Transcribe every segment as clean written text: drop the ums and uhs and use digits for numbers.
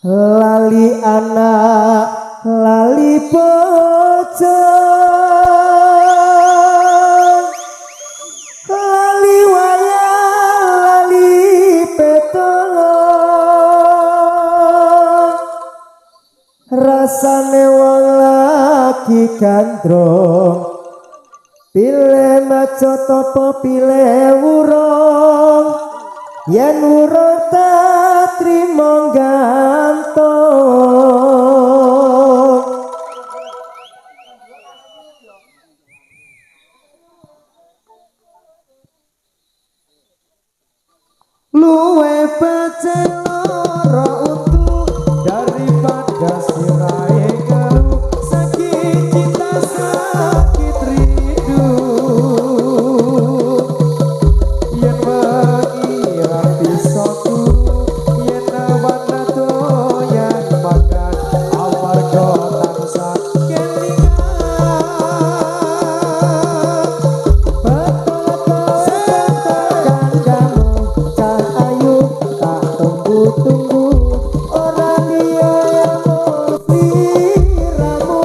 lali anak lali bojo lali wayang lali peto rasane wong lagi gandrung pilih maca topo pilih urung yen urung tak trimo gantung luwe pancen lara utuh daripada sirahe kalu sakit cinta sakit rindu yen mengira bisa turu yen wana doyan makan amarga tansah kelingan tunggu orang dia yang musiramu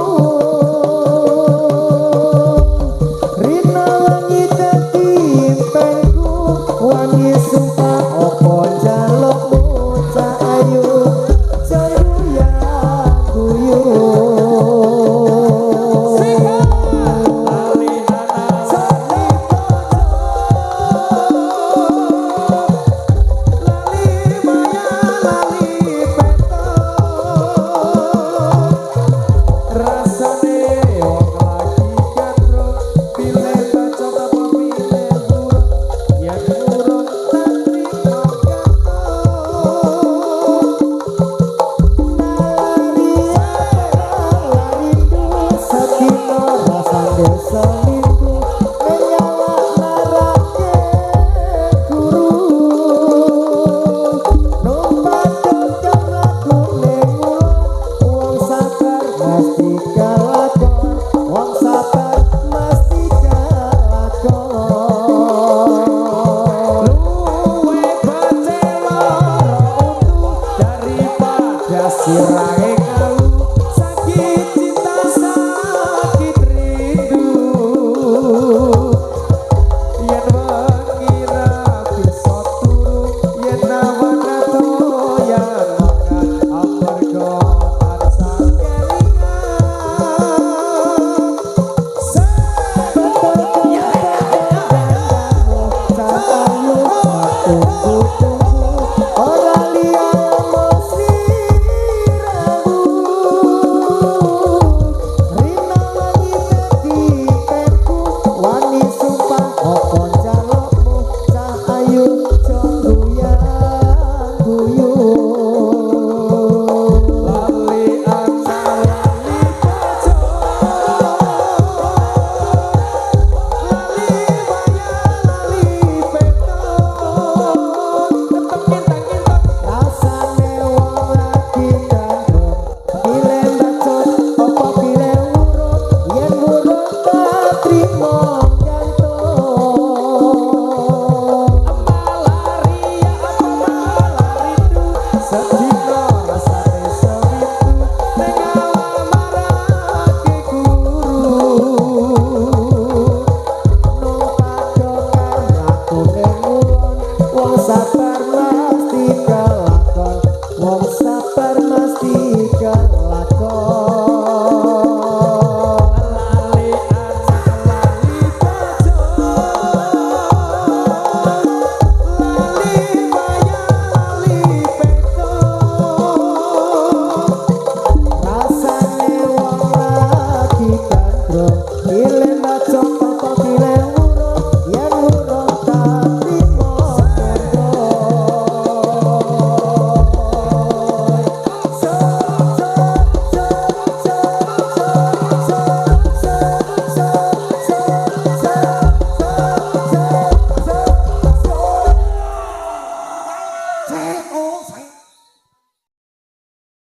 rina wangi dadi impenku wangi sumpah opo jalukmu cah ayu jayu yang guyu sirahe kalu sakit cinta sakit rindu yen mengira bisa turu yen wana doyan makan amarga tansah Terima